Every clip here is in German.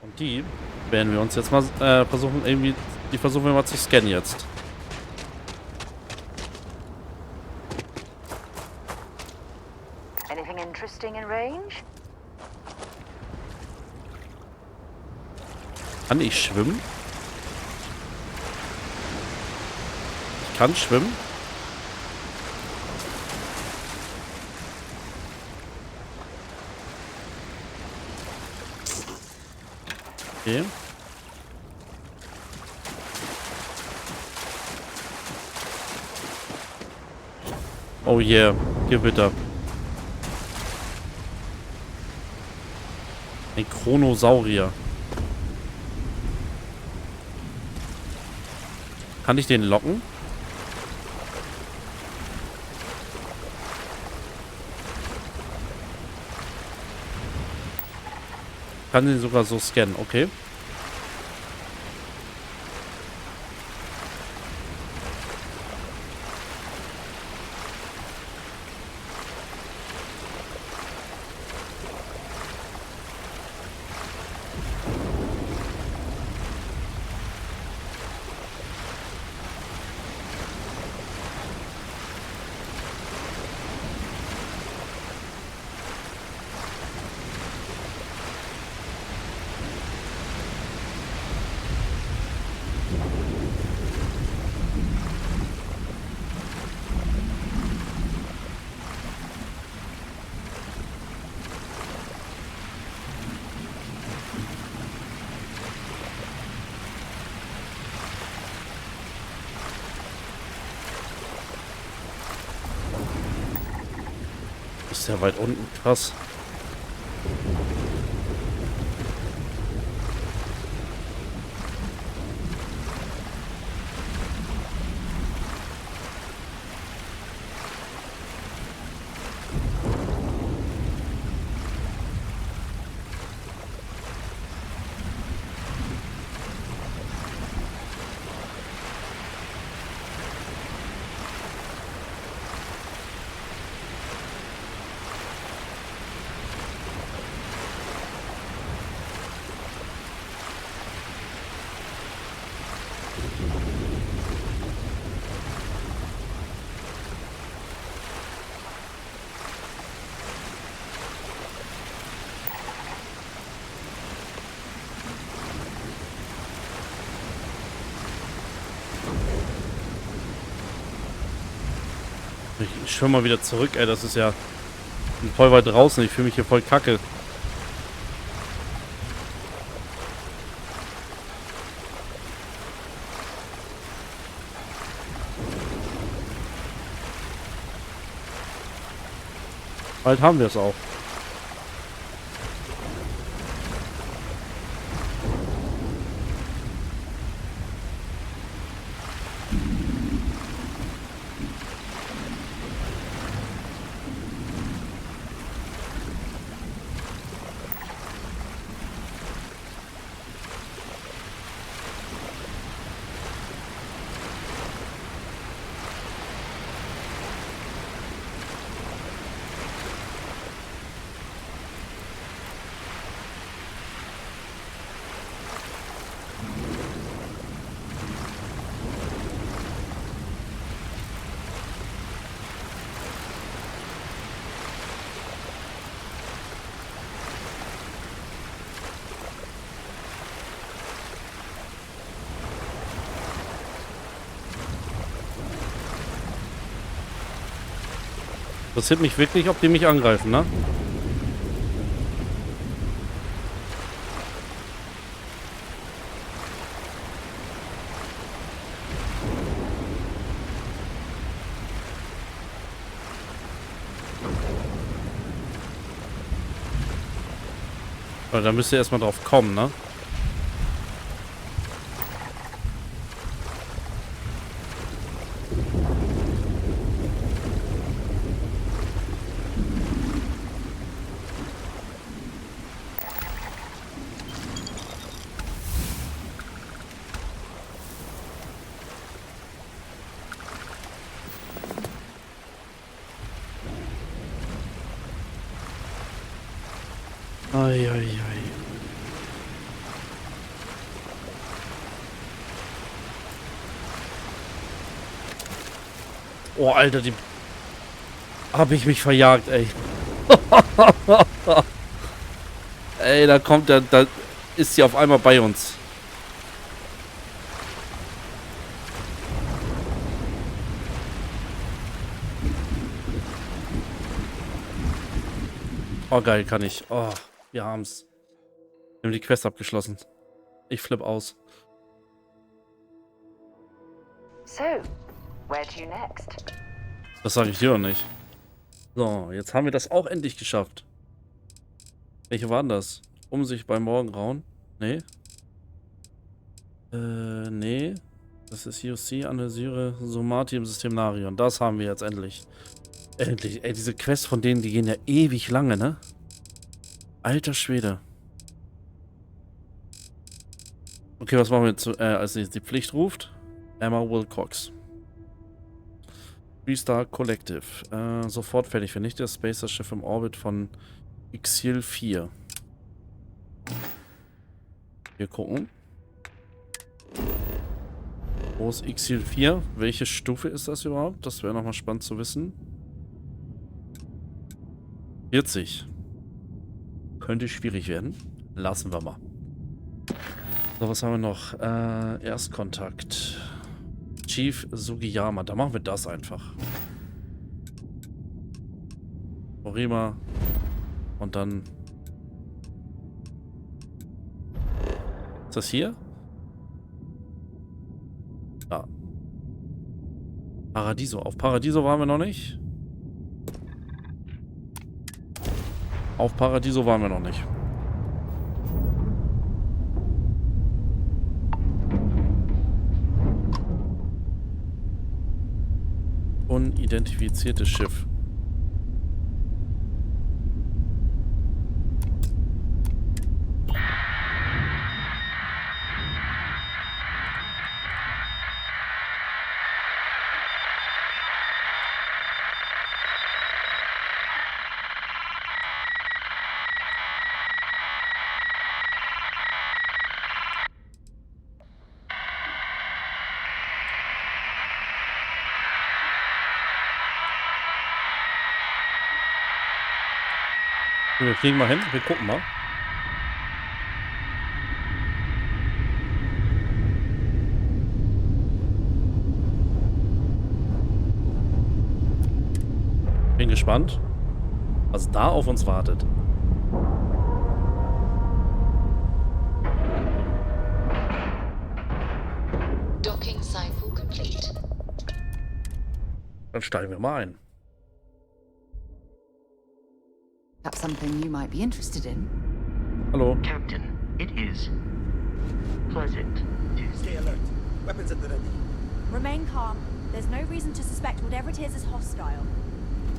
Und die werden wir uns jetzt mal versuchen, irgendwie. Die versuchen wir mal zu scannen jetzt. Anything interesting in range? Kann ich schwimmen? Ich kann schwimmen. Okay. Oh yeah, Gewitter. Ein Chronosaurier. Kann ich den locken? Kann den sogar so scannen, okay. Ist ja weit unten, krass. Ich schwimme mal wieder zurück, ey. Das ist ja voll weit draußen. Ich fühle mich hier voll kacke. Bald haben wir es auch. Interessiert mich wirklich, ob die mich angreifen, ne? Weil da müsst ihr erstmal drauf kommen, ne? Ei, ei, ei. Oh, Alter, die... Hab ich mich verjagt, ey. Ey, da kommt der... Da ist sie auf einmal bei uns. Oh, geil, kann ich. Oh, wir haben's. Wir haben die Quest abgeschlossen. Ich flipp aus. So, where to next? Das sage ich dir doch nicht. So, jetzt haben wir das auch endlich geschafft. Welche waren das? Umsicht beim Morgengrauen? Nee. Nee. Das ist UC, analysiere Somati im System Narion. Das haben wir jetzt endlich. Endlich. Ey, diese Quests von denen, die gehen ja ewig lange, ne? Alter Schwede. Okay, was machen wir jetzt als nächstes? Die Pflicht ruft. Emma Wilcox. Restart Collective. Sofort fertig. Vernichte das Spacer-Schiff im Orbit von Xil 4. Wir gucken. Wo ist Xil 4? Welche Stufe ist das überhaupt? Das wäre nochmal spannend zu wissen. 40. Könnte schwierig werden. Lassen wir mal. So, was haben wir noch? Erstkontakt. Chief Sugiyama. Da machen wir das einfach. Morima. Und dann... Ist das hier? Ja. Paradiso. Auf Paradiso waren wir noch nicht. Auf Paradiso waren wir noch nicht. Unidentifiziertes Schiff. Wir fliegen mal hin, wir gucken mal. Bin gespannt, was da auf uns wartet. Docking cycle complete. Dann steigen wir mal ein. That's something you might be interested in. Hallo. Captain, it is pleasant to Stay alert. Weapons at the ready. Remain calm. There's no reason to suspect whatever it is hostile.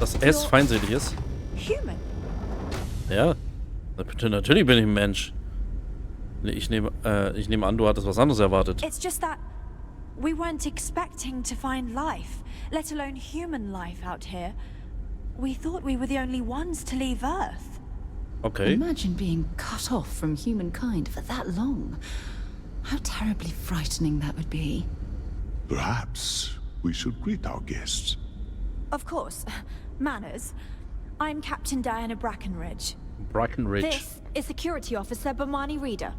Dass S feindselig ist? Human. Ja. Natürlich bin ich ein Mensch. Ich nehme an, du hattest was anderes erwartet. It's just that we weren't expecting to find life, let alone human life out here. We thought we were the only ones to leave Earth. Okay. Imagine being cut off from humankind for that long. How terribly frightening that would be. Perhaps we should greet our guests. Of course. Manners. I'm Captain Diana Brackenridge. Brackenridge. This is Security Officer Bomani Reader.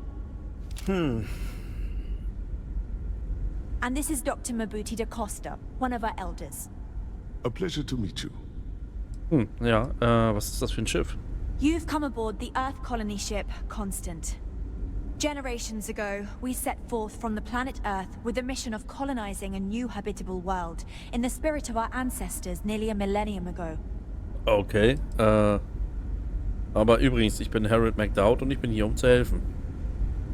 And this is Dr. Mabuti da Costa, one of our elders. A pleasure to meet you. Ja, was ist das für ein Schiff? You've come aboard the Earth colony ship Constant. Generations ago, we set forth from the planet Earth with the mission of colonizing a new habitable world in the spirit of our ancestors nearly a millennium ago. Okay, aber übrigens, ich bin Harold McDowd und ich bin hier, um zu helfen.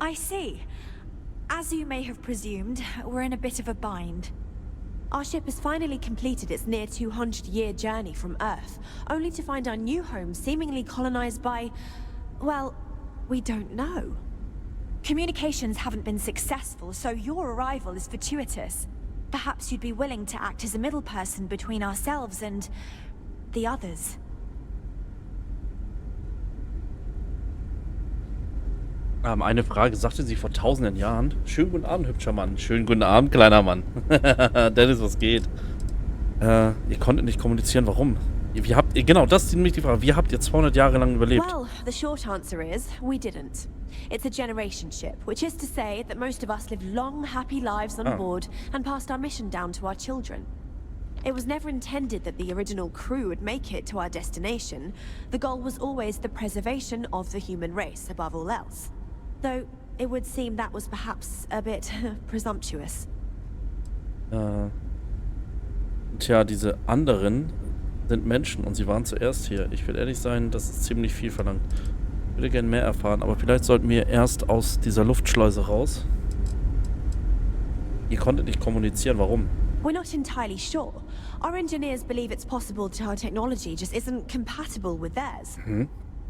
I see. As you may have presumed, we're in a bit of a bind. Our ship has finally completed its near 200-year journey from Earth, only to find our new home seemingly colonized by... well, we don't know. Communications haven't been successful, so your arrival is fortuitous. Perhaps you'd be willing to act as a middle person between ourselves and... the others. Eine Frage, sagte sie vor tausenden Jahren. Schönen guten Abend, hübscher Mann. Schönen guten Abend, kleiner Mann. Dennis, was geht? Ihr konntet nicht kommunizieren, warum? Wie habt ihr, genau, das ist nämlich die Frage. Wie habt ihr 200 Jahre lang überlebt? Well, the short answer is, we didn't. It's a generation ship, which is to say that most of us lived long, happy lives on board and passed our mission down to our children. It was never intended that the original crew would make it to our destination. The goal was always the preservation of the human race above all else. Though, it would seem that was perhaps a bit presumptuous. Tja, diese anderen sind Menschen und sie waren zuerst hier. Ich will ehrlich sein, das ist ziemlich viel verlangt. Ich würde gerne mehr erfahren, aber vielleicht sollten wir erst aus dieser Luftschleuse raus. Ihr konntet nicht kommunizieren, warum? We're not entirely sure. Our engineers believe it's possible that our technology just isn't compatible with theirs.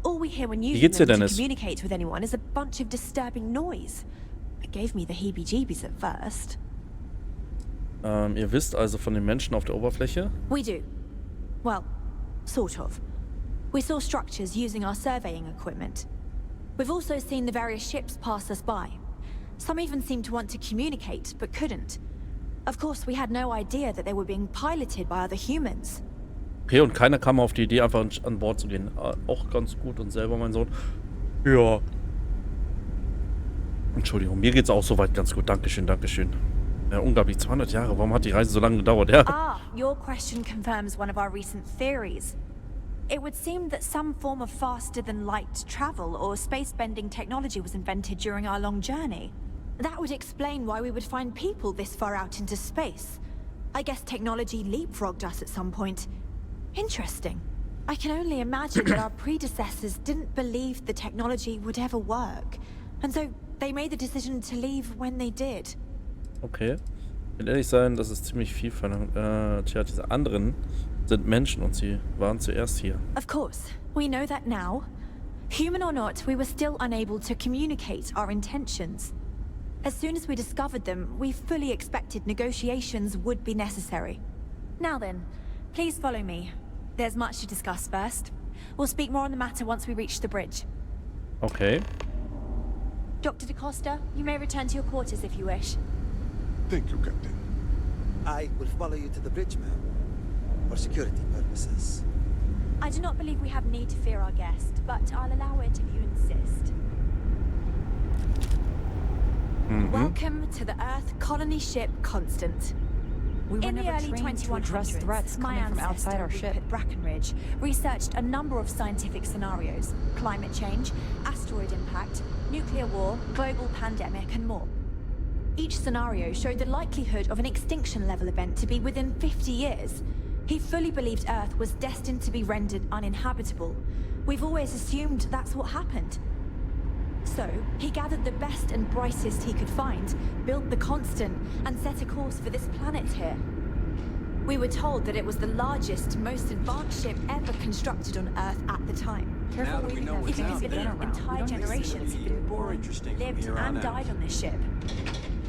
All we hear when using them to communicate with anyone is a bunch of disturbing noise. It gave me the heebie-jeebies at first. Ihr wisst also von den Menschen auf der Oberfläche? We do. Well, sort of. We saw structures using our surveying equipment. We've also seen the various ships pass us by. Some even seemed to want to communicate, but couldn't. Of course, we had no idea that they were being piloted by other humans. Okay, und keiner kam auf die Idee, einfach an Bord zu gehen. Auch ganz gut. Und selber mein Sohn. Ja. Entschuldigung, mir geht's auch soweit ganz gut. Dankeschön, Dankeschön. Ja, unglaublich, 200 Jahre. Warum hat die Reise so lange gedauert? Ja. Ah, your question confirms one of our recent theories. It would seem that some form of faster-than-light travel or space-bending technology was invented during our long journey. That would explain why we would find people this far out into space. I guess technology leapfrogged us at some point. Interesting. I can only imagine that our predecessors didn't believe the technology would ever work. And so they made the decision to leave when they did. Okay. Ich will ehrlich sein, das ist ziemlich viel verlangt. Tja, diese anderen sind Menschen und sie waren zuerst hier. Of course. We know that now. Human or not, we were still unable to communicate our intentions. As soon as we discovered them, we fully expected negotiations would be necessary. Now then, please follow me. There's much to discuss first. We'll speak more on the matter once we reach the bridge. Okay. Dr. DaCosta, you may return to your quarters if you wish. Thank you, Captain. I will follow you to the bridge, ma'am. For security purposes. I do not believe we have need to fear our guest, but I'll allow it if you insist. Welcome to the Earth colony ship Constant. We were In the never early trained to address 2100s, threats my coming from outside our ancestor ship. Rupert Brackenridge researched a number of scientific scenarios: climate change, asteroid impact, nuclear war, global pandemic, and more. Each scenario showed the likelihood of an extinction-level event to be within 50 years. He fully believed Earth was destined to be rendered uninhabitable. We've always assumed that's what happened. So, he gathered the best and brightest he could find, built the Constant, and set a course for this planet here. We were told that it was the largest, most advanced ship ever constructed on Earth at the time. Now that we know If what's you out consider there, that entire generations have been more born, interesting from lived, here on and out. died on this ship.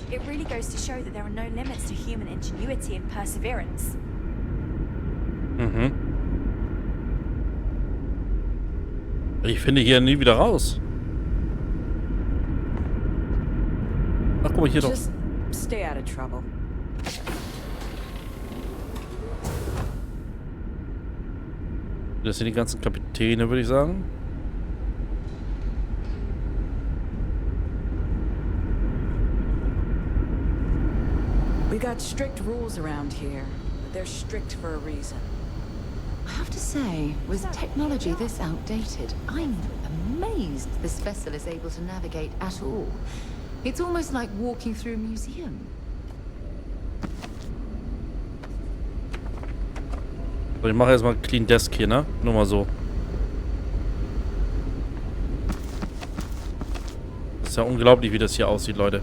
It really goes to show that there are no limits to human ingenuity and perseverance. Ich finde hier nie wieder raus. Ach, guck mal, hier doch. Just stay out of trouble. Das sind die ganzen Kapitäne, würde ich sagen. We got strict rules around here, but they're strict for a reason. I have to say, with technology this outdated, I'm amazed this vessel is able to navigate at all. It's almost like walking through a museum. So, ich mache erstmal Clean Desk hier, ne? Nur mal so. Das ist ja unglaublich, wie das hier aussieht, Leute.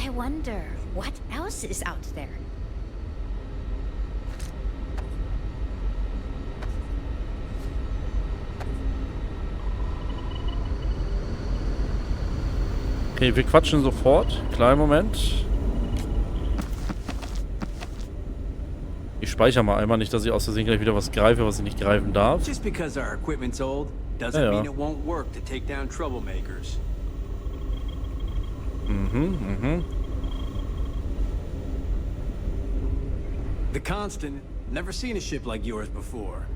I wonder what else is out there. Okay, wir quatschen sofort. Kleinen Moment. Ich speichere mal einmal, nicht, dass ich aus Versehen gleich wieder was greife, was ich nicht greifen darf. Just because our equipment's old doesn't Ja, ja. mean it won't work to take down troublemakers. The Constant. Never seen a ship like yours before.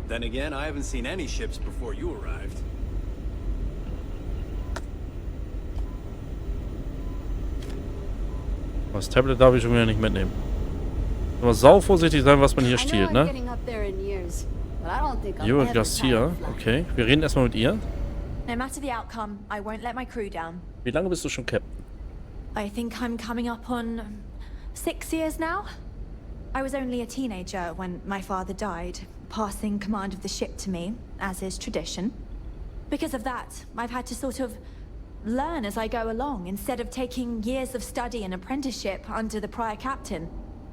Then again, I haven't seen any ships before you arrived. Das Tablet darf ich schon wieder nicht mitnehmen. Aber sau vorsichtig sein, was man hier stiehlt, ne? Jo, Garcia. Okay. Wir reden erstmal mit ihr. No matter the outcome, I won't let my crew down. Wie lange bist du schon Captain? I think I'm coming up on 6 years now. I was only a teenager when my father died, passing command of the ship to me, as is tradition. Because of that, I've had to sort of learn as I go along, instead of taking years of study and apprenticeship under the prior captain.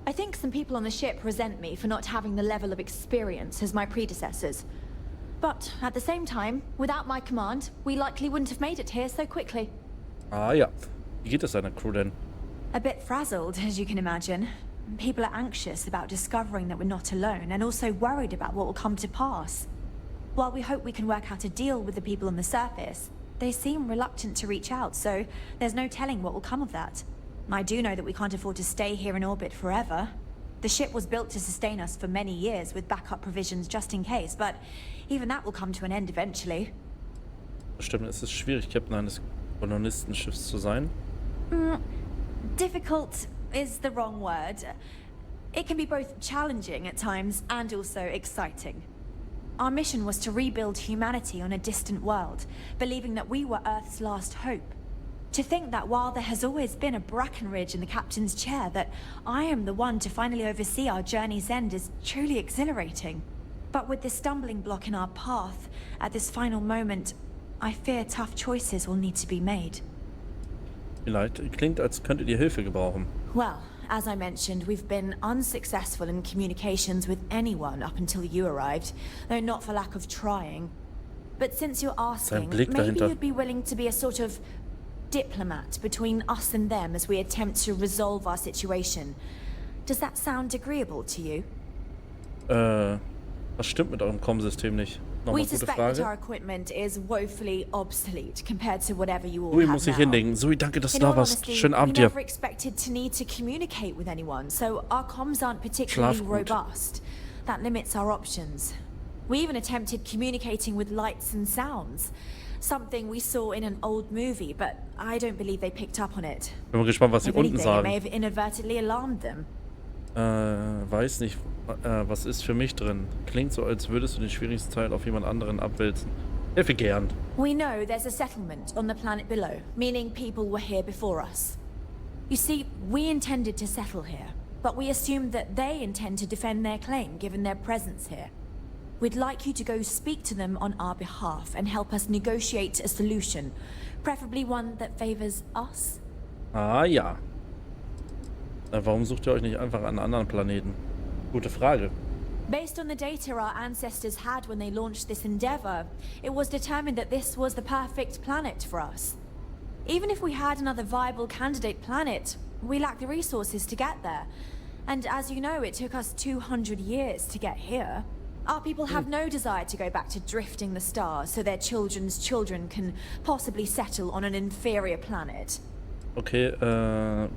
I think some people on the ship resent me for not having the level of experience as my predecessors. But at the same time, without my command, we likely wouldn't have made it here so quickly. Ah ja. Wie geht es deiner Crew denn? A bit frazzled, as you can imagine. People are anxious about discovering that we're not alone, and also worried about what will come to pass. While we hope we can work out a deal with the people on the surface, they seem reluctant to reach out, so there's no telling what will come of that. I do know that we can't afford to stay here in orbit forever. The ship was built to sustain us for many years with backup provisions just in case, but even that will come to an end eventually. Stimmt, es ist schwierig, Captain eines Kolonistenschiffs zu sein. Difficult is the wrong word. It can be both challenging at times and also exciting. Our mission was to rebuild humanity on a distant world, believing that we were Earth's last hope. To think that while there has always been a Brackenridge in the captain's chair, that I am the one to finally oversee our journey's end is truly exhilarating. But with this stumbling block in our path, at this final moment, I fear tough choices will need to be made. Vielleicht klingt, als könntet ihr Hilfe gebrauchen. Well, as I mentioned, we've been unsuccessful in communications with anyone up until you arrived, though not for lack of trying. But since you're asking, maybe you'd be willing to be a sort of diplomat between us and them as we attempt to resolve our situation. Does that sound agreeable to you? Was stimmt mit eurem Com-System nicht? We suspect that our equipment is woefully obsolete compared to whatever you all Zoe have muss sich now. hinlegen. Zoe, danke, dass du In all da warst. honesty, Schönen we Abend dir. never expected to need to communicate with anyone, so our comms aren't particularly Schlaf gut. robust. That limits our options. We even attempted communicating with lights and sounds. Something we saw in an old movie, but I don't believe they picked up on it. Bin mal gespannt, was sie If unten anything, it may sagen. have inadvertently alarmed them. Weiß nicht. Was ist für mich drin? Klingt so, als würdest du den schwierigsten Teil auf jemand anderen abwälzen. Hilfe gern. We know there's a settlement on the planet below, meaning people were here before us. You see, we intended to settle here, but we assumed that they intend to defend their claim given their presence here. We'd like you to go speak to them on our behalf and help us negotiate a solution, preferably one that favors us. Ah ja. Warum sucht ihr euch nicht einfach einen anderen Planeten? Gute Frage. Based on the data our ancestors had when they launched this endeavor, it was determined that this was the perfect planet for us. Even if we had another viable candidate planet, we lack the resources to get there. And as you know, it took us 200 years to get here. Our people have no desire to go back to drifting the stars so their children's children can possibly settle on an inferior planet. Okay,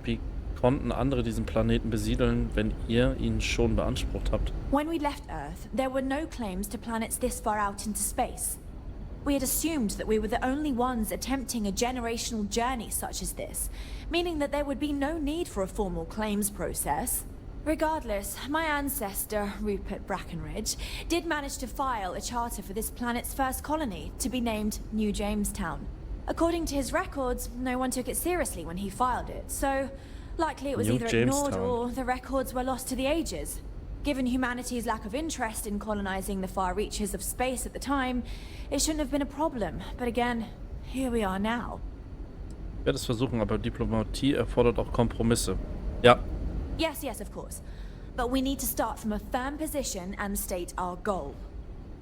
wie konnten andere diesen Planeten besiedeln, wenn ihr ihn schon beansprucht habt? When we left Earth, there were no claims to planets this far out into space. We had assumed that we were the only ones attempting a generational journey such as this, meaning that there would be no need for a formal claims process. Regardless, my ancestor, Rupert Brackenridge, did manage to file a charter for this planet's first colony, to be named New Jamestown. According to his records, no one took it seriously when he filed it, so likely it was either ignored or the records were lost to the ages. Given humanity's lack of interest in colonizing the far reaches of space at the time, it shouldn't have been a problem, but again, here we are now. Ich werde es versuchen, aber Diplomatie erfordert auch Kompromisse. Ja. Yes, of course. But we need to start from a firm position and state our goal.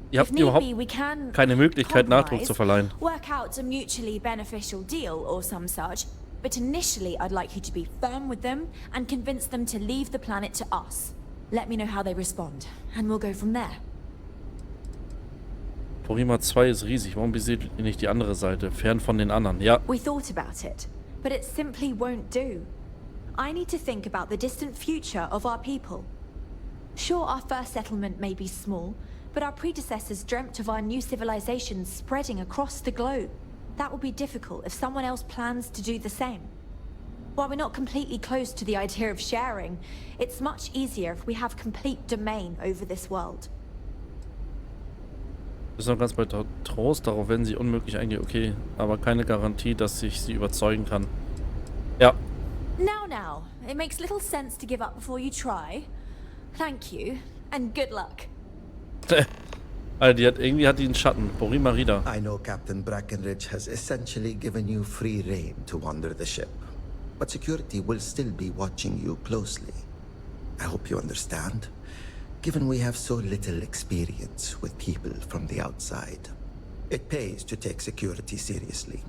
Ihr habt überhaupt keine Möglichkeit, Nachdruck zu verleihen. Work out a mutually beneficial deal or some such, but initially I'd like you to be firm with them and convince them to leave the planet to us. Let me know how they respond, and we'll go from there. Porima 2 ist riesig. Warum besiedelt ihr nicht die andere Seite? Fern von den anderen. Ja. We thought about it, but it simply won't do. I need to think about the distant future of our people. Sure, our first settlement may be small, but our predecessors dreamt of our new civilizations spreading across the globe. That will be difficult if someone else plans to do the same. While we're not completely closed to the idea of sharing, it's much easier if we have complete domain over this world. Ist noch ganz bei Trost, darauf werden sie unmöglich eingehen. Okay, aber keine Garantie, dass ich sie überzeugen kann. Ja. Now, it makes little sense to give up before you try. Thank you, and good luck. Also irgendwie hat die einen Schatten. Bori Marida. I know Captain Brackenridge has essentially given you free rein to wander the ship, but security will still be watching you closely. I hope you understand, given we have so little experience with people from the outside. It pays to take security seriously.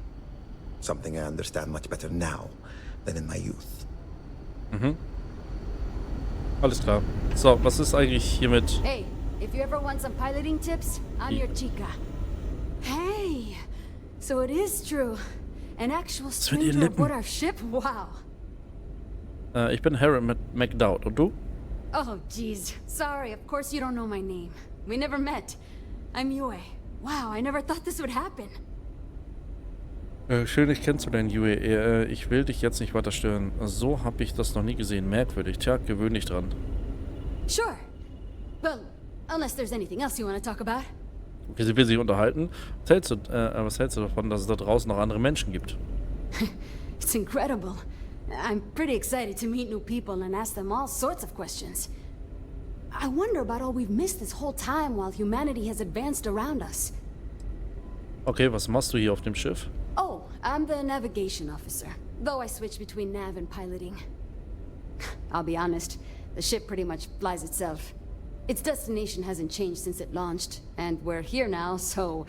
Something I understand much better now than in my youth. Mhm. Alles klar. So, was ist eigentlich hiermit? Hey, if you ever want some piloting tips, I'm your chica. Hey, so it is true. An actual stranger aboard our ship? Wow. Ich bin Harry McDowd. Und du? Oh, jeez. Sorry, of course you don't know my name. We never met. I'm Yue. Wow, I never thought this would happen. Schön, dich kennenzulernen, Yue. Ich will dich jetzt nicht weiter stören. So habe ich das noch nie gesehen. Merkwürdig. Tja, gewöhn dich dran. Sure. Well, unless there's anything else you want to talk about. Okay, sie will sich unterhalten. Was hältst du davon, dass es da draußen noch andere Menschen gibt? It's incredible. I'm pretty excited to meet new people and ask them all sorts of questions. I wonder about all we've missed this whole time while humanity has advanced around us. Okay, was machst du hier auf dem Schiff? Oh, I'm the navigation officer, though I switch between nav and piloting. I'll be honest, the ship pretty much flies itself. Its destination hasn't changed since it launched, and we're here now, so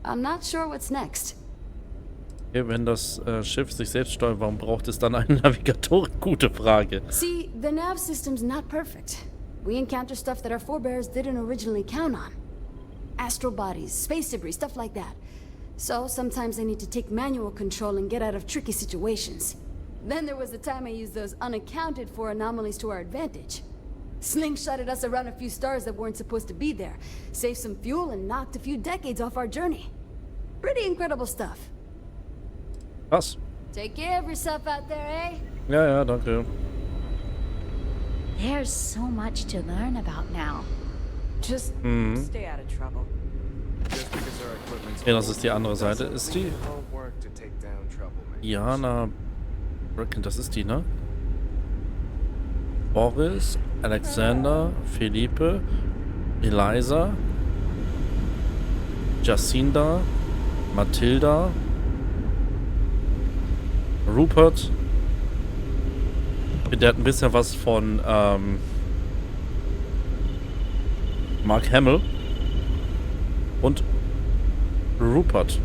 I'm not sure what's next. Okay, wenn das Schiff sich selbst steuert, warum braucht es dann einen Navigator? Gute Frage. See, the nav system's not perfect. We encounter stuff that our forebears didn't originally count on. Astral bodies, space debris, stuff like that. So sometimes I need to take manual control and get out of tricky situations. Then there was the time I used those unaccounted for anomalies to our advantage. Slingshotted us around a few stars that weren't supposed to be there, saved some fuel and knocked a few decades off our journey. Pretty incredible stuff. Was? Take care of yourself out there, eh? Ja, danke. There's so much to learn about now. Just stay out of trouble. Ja, das ist die andere Seite. Ist die? Jana Bracken, das ist die, ne? Boris, Alexander, Felipe, Eliza, Jacinda, Matilda, Rupert. Der hat ein bisschen was von Mark Hamill und Rupert.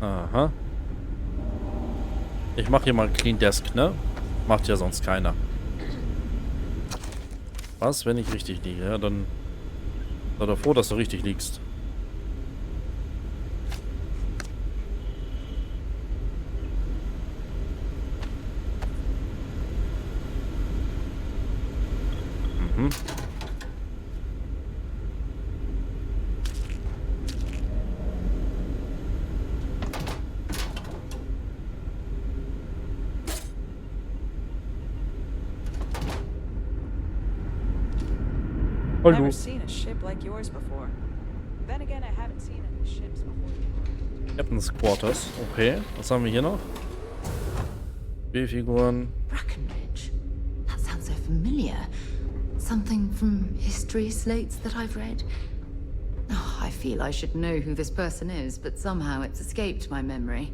Aha. Ich mache hier mal Clean Desk, ne? Macht ja sonst keiner. Was, wenn ich richtig liege? Ja, dann sei doch froh, dass du richtig liegst. Mhm. Never seen a ship like yours before. Then again, I haven't seen any ships before. Captain's Quarters. Okay, was haben wir hier noch? B-Figuren. Brackenridge. That sounds so familiar. Something from history slates that I've read. Oh, I feel I should know who this person is, but somehow it's escaped my memory.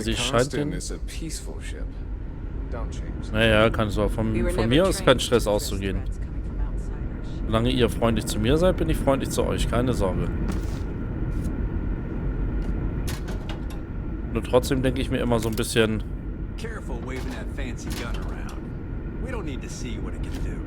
sie scheint den... Naja, kann so von mir aus kein Stress auszugehen. Solange ihr freundlich zu mir seid, bin ich freundlich zu euch. Keine Sorge. Nur trotzdem denke ich mir immer so ein bisschen... Careful waving that fancy gun around. We don't need to see what it can do.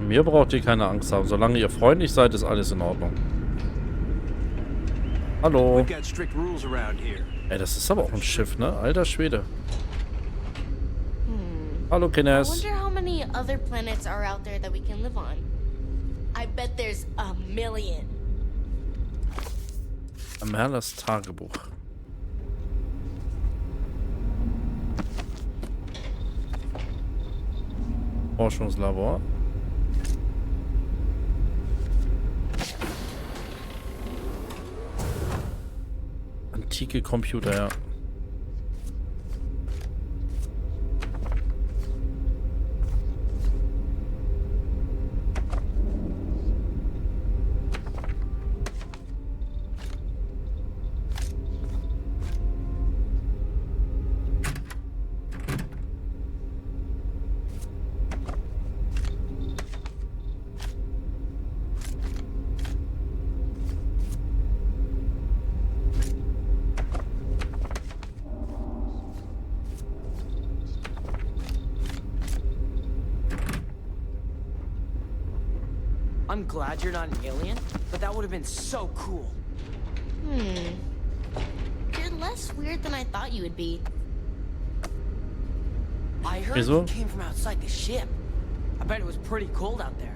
Mir braucht ihr keine Angst haben. Solange ihr freundlich seid, ist alles in Ordnung. Hallo. Ey, das ist aber auch ein Schiff, ne? Alter Schwede. Hallo, Kines. I wonder how many other planets are out there that we can live on. I bet there's a million. Merlas Tagebuch. Forschungslabor. Antike Computer, ja. I'm glad you're not an alien, but that would have been so cool. You're less weird than I thought you would be. I heard you came from outside the ship. I bet it was pretty cold out there.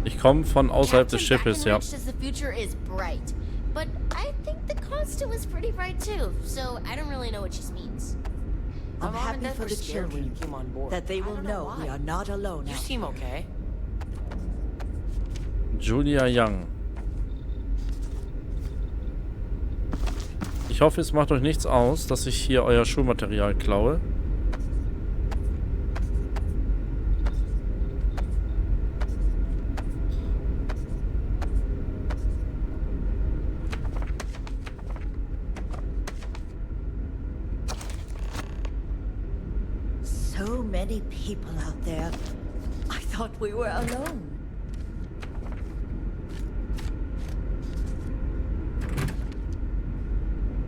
Ich komme von außerhalb des Schiffes, ja. The future is bright, but I think the constant was pretty bright too. So I don't really know what she means. I'm happy for the children that they will know we are not alone. You seem okay. Julia Young. Ich hoffe, es macht euch nichts aus, dass ich hier euer Schulmaterial klaue. So many people out there. I thought we were alone.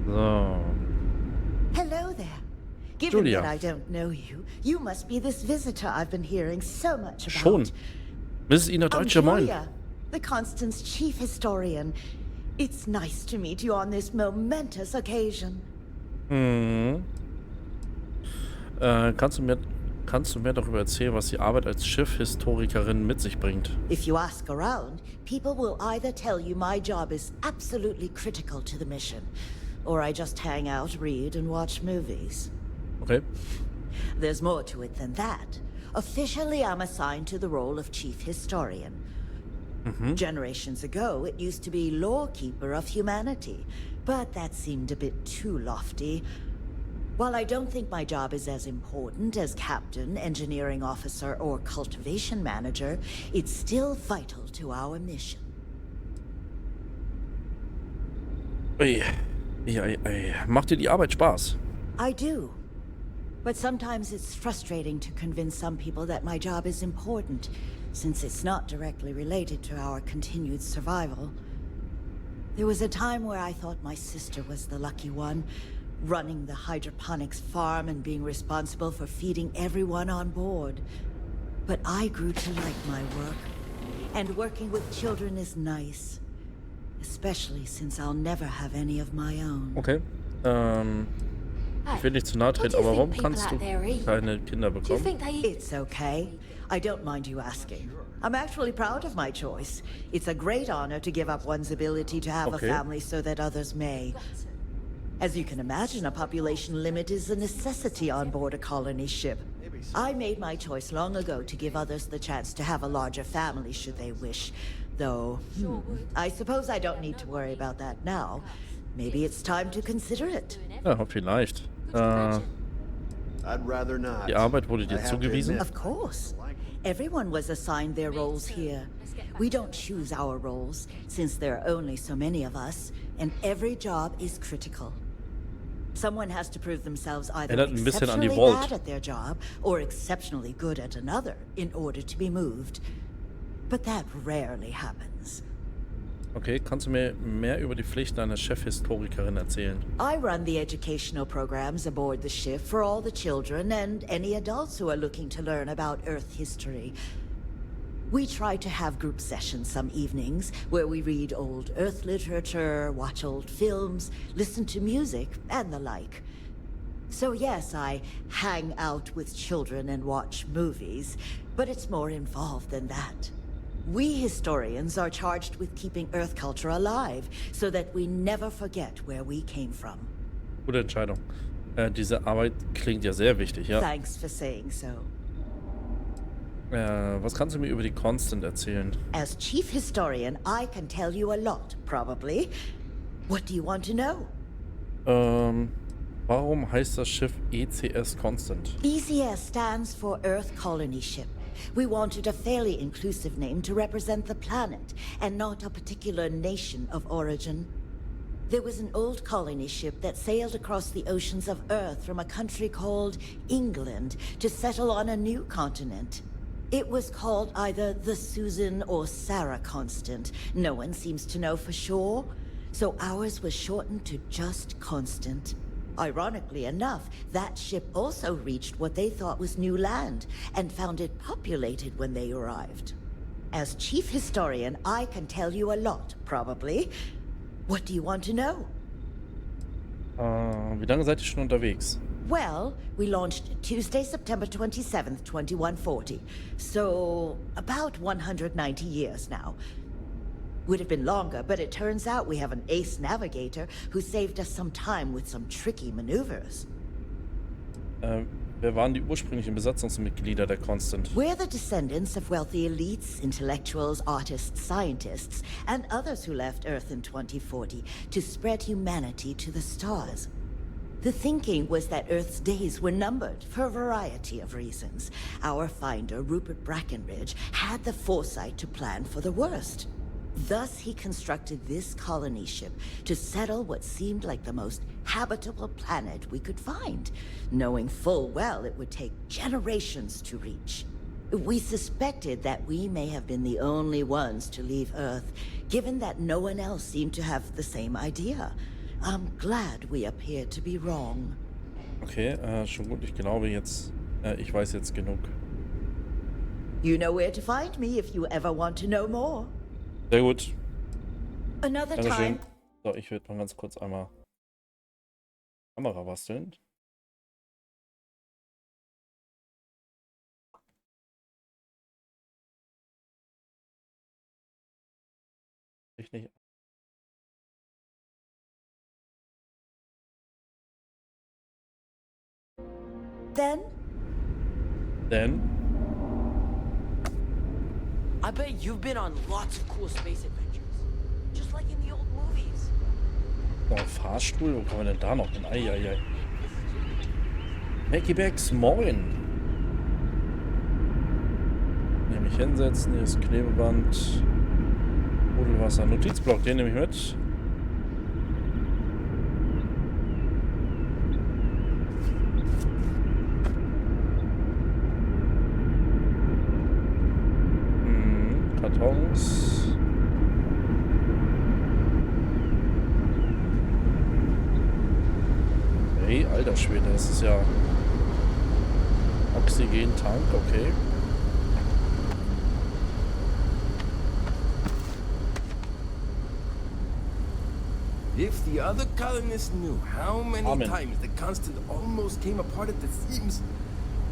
So. Hello there. Given Julia. that I don't know you, you must be this visitor I've been hearing so much about. Schon. Mrs. Ina Deutsche, moin. Julia, the Constance chief historian. It's nice to meet you on this momentous occasion. Kannst du mir darüber erzählen, was die Arbeit als Schiffhistorikerin mit sich bringt? If you ask around, people will either tell you my job is absolutely critical to the mission, or I just hang out, read, and watch movies. Okay. There's more to it than that. Officially, I'm assigned to the role of chief historian. Generations ago, it used to be lawkeeper of humanity, but that seemed a bit too lofty. While I don't think my job is as important as captain, engineering officer, or cultivation manager, it's still vital to our mission. Macht dir die Arbeit Spaß? I do. But sometimes it's frustrating to convince some people that my job is important, since it's not directly related to our continued survival. There was a time where I thought my sister was the lucky one, running the hydroponics farm and being responsible for feeding everyone on board. But I grew to like my work, and working with children is nice. Especially since I'll never have any of my own. Okay. Ich will nicht zu nahe treten, aber warum kannst du keine Kinder bekommen? It's okay. I don't mind you asking. I'm actually proud of my choice. It's a great honor to give up one's ability to have a family so that others may. As you can imagine, a population limit is a necessity on board a colony ship. I made my choice long ago to give others the chance to have a larger family should they wish. Though, I suppose I don't need to worry about that now. Maybe it's time to consider it. Ja, vielleicht. Die Arbeit wurde dir zugewiesen. Of course. Everyone was assigned their roles here. We don't choose our roles, since there are only so many of us, and every job is critical. Someone has to prove themselves either exceptionally bad at their job or exceptionally good at another in order to be moved. But that rarely happens. Okay, kannst du mir mehr über die Pflichten einer Chefhistorikerin erzählen? I run the educational programs aboard the ship for all the children and any adults who are looking to learn about Earth history. We try to have group sessions some evenings where we read old Earth literature, watch old films, listen to music, and the like. So yes, I hang out with children and watch movies, but it's more involved than that. We historians are charged with keeping Earth culture alive, so that we never forget where we came from. Gute Entscheidung. Diese Arbeit klingt ja sehr wichtig, ja. Thanks for saying so. Was kannst du mir über die Constant erzählen? As chief historian, I can tell you a lot, probably. What do you want to know? Warum heißt das Schiff ECS Constant? ECS stands for Earth Colony Ship. We wanted a fairly inclusive name to represent the planet, and not a particular nation of origin. There was an old colony ship that sailed across the oceans of Earth from a country called England to settle on a new continent. It was called either the Susan or Sarah Constant. No one seems to know for sure, so ours was shortened to just Constant. Ironically enough, that ship also reached what they thought was new land, and found it populated when they arrived. As chief historian, I can tell you a lot, probably. What do you want to know? Wie lange seid ihr schon unterwegs? Well, we launched Tuesday, September 27th, 2140. So, about 190 years now. Would have been longer, but it turns out we have an ace navigator who saved us some time with some tricky maneuvers. Wer waren die ursprünglichen Besatzungsmitglieder der Constant? We're the descendants of wealthy elites, intellectuals, artists, scientists, and others who left Earth in 2040 to spread humanity to the stars. The thinking was that Earth's days were numbered for a variety of reasons. Our finder, Rupert Brackenridge, had the foresight to plan for the worst. Thus, he constructed this colony ship to settle what seemed like the most habitable planet we could find, knowing full well it would take generations to reach. We suspected that we may have been the only ones to leave Earth, given that no one else seemed to have the same idea. I'm glad we appeared to be wrong. Okay, schon gut. Ich glaube jetzt, ich weiß jetzt genug. You know where to find me if you ever want to know more. Sehr gut. Another Dankeschön. time. So, ich werde mal ganz kurz einmal Kamera basteln. Ich nicht. Then? I bet you've been on lots of cool space adventures. Just like in the old movies. Oh, Fahrstuhl? Wo kann man denn da noch hin? Eieiei. Mackie-Bags, moin! Nämlich hinsetzen, hier ist Klebeband. Pudelwasser, Notizblock, den nehme ich mit. Kartons. Hey, alter Schwede, das ist ja Oxygen-Tank, okay. If the other colonists knew how many times the Constant almost came apart at the seams.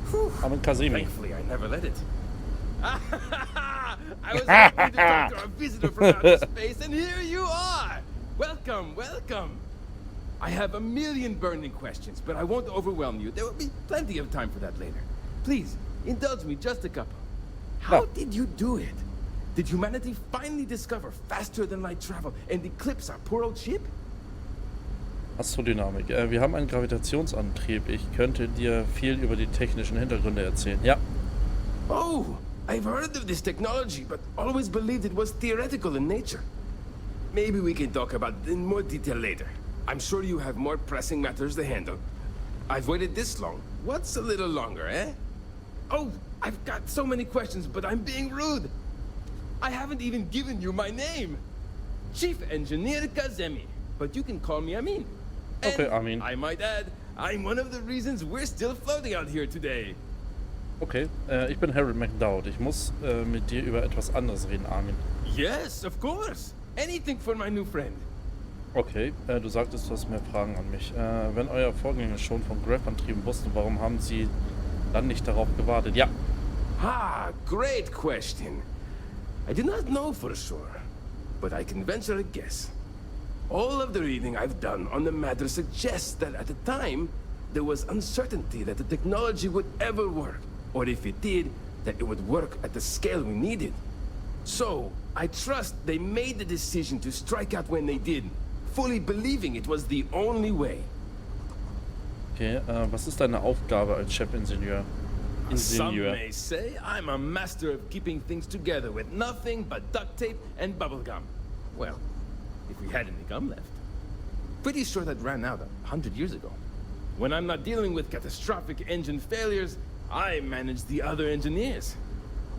Thankfully, I never let it. I was hoping to talk to our visitor from outer space, and here you are! Welcome, welcome! I have a million burning questions, but I won't overwhelm you. There will be plenty of time for that later. Please, indulge me just a couple. How did you do it? Did humanity finally discover faster than light travel and eclipse our poor old ship? Astrodynamik. Wir haben einen Gravitationsantrieb. Ich könnte dir viel über die technischen Hintergründe erzählen. Ja. Oh, I've heard of this technology, but always believed it was theoretical in nature. Maybe we can talk about it in more detail later. I'm sure you have more pressing matters to handle. I've waited this long. What's a little longer, eh? Oh, I've got so many questions, but I'm being rude. I haven't even given you my name. Chief Engineer Kazemi, but you can call me Amin. Okay, Amin. I might add, I'm one of the reasons we're still floating out here today. Okay, ich bin Harold McDowd. Ich muss mit dir über etwas anderes reden, Armin. Yes, of course. Anything for my new friend. Okay, du sagtest, du hast mehr Fragen an mich. Wenn euer Vorgänger schon von Graph-Antrieben wussten, warum haben sie dann nicht darauf gewartet? Ja. Ah, great question. I do not know for sure, but I can venture a guess. All of the reading I've done on the matter suggests that at the time, there was uncertainty that the technology would ever work, or if it did, that it would work at the scale we needed. So, I trust they made the decision to strike out when they did, fully believing it was the only way. Okay, was ist deine Aufgabe als Chefingenieur? Some may say I'm a master of keeping things together with nothing but duct tape and bubblegum. Well, if we had any gum left. Pretty sure that ran out 100 years ago. When I'm not dealing with catastrophic engine failures, I manage the other engineers.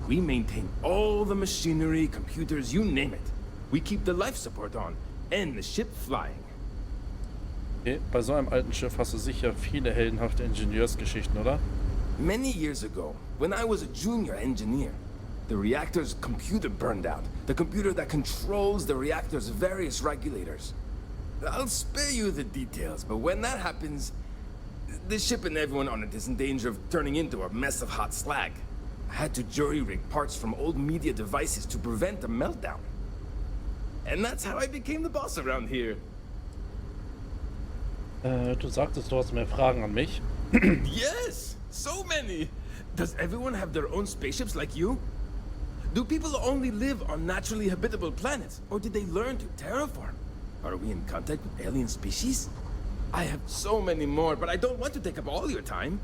We maintain all the machinery, computers, you name it. We keep the life support on, and the ship flying. Okay, bei so einem alten Schiff hast du sicher viele heldenhafte Ingenieursgeschichten, oder? Many years ago, when I was a junior engineer, the reactor's computer burned out. The computer that controls the reactor's various regulators. I'll spare you the details, but when that happens, the ship and everyone on it is in danger of turning into a mess of hot slag. I had to jury-rig parts from old media devices to prevent a meltdown. And that's how I became the boss around here. Du sagtest, du hast mehr Fragen an mich. Yes! So many! Does everyone have their own spaceships like you? Do people only live on naturally habitable planets, or did they learn to terraform? Are we in contact with alien species? I have so many more, but I don't want to take up all your time.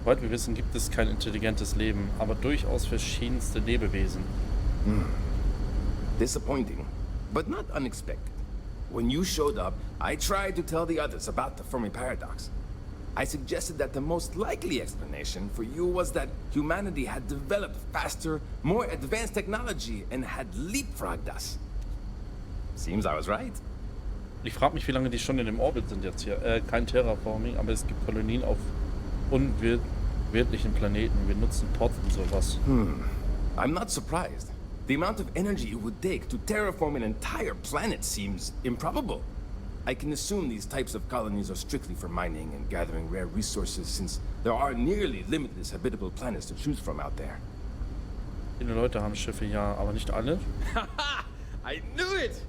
Soweit wir wissen, gibt es kein intelligentes Leben, aber durchaus verschiedenste Lebewesen. Disappointing, but not unexpected. When you showed up, I tried to tell the others about the Fermi paradox. I suggested that the most likely explanation for you was that humanity had developed faster, more advanced technology and had leapfrogged us. Seems I was right. Ich frage mich, wie lange die schon in dem Orbit sind jetzt hier. Kein Terraforming, aber es gibt Kolonien auf unwirtlichen Planeten. Wir nutzen Pods und sowas. I'm not surprised. The amount of energy it would take to terraform an entire planet seems improbable. I can assume these types of colonies are strictly for mining and gathering rare resources, since there are nearly limitless habitable planets to choose from out there. Viele Leute haben Schiffe, ja, aber nicht alle. I knew it!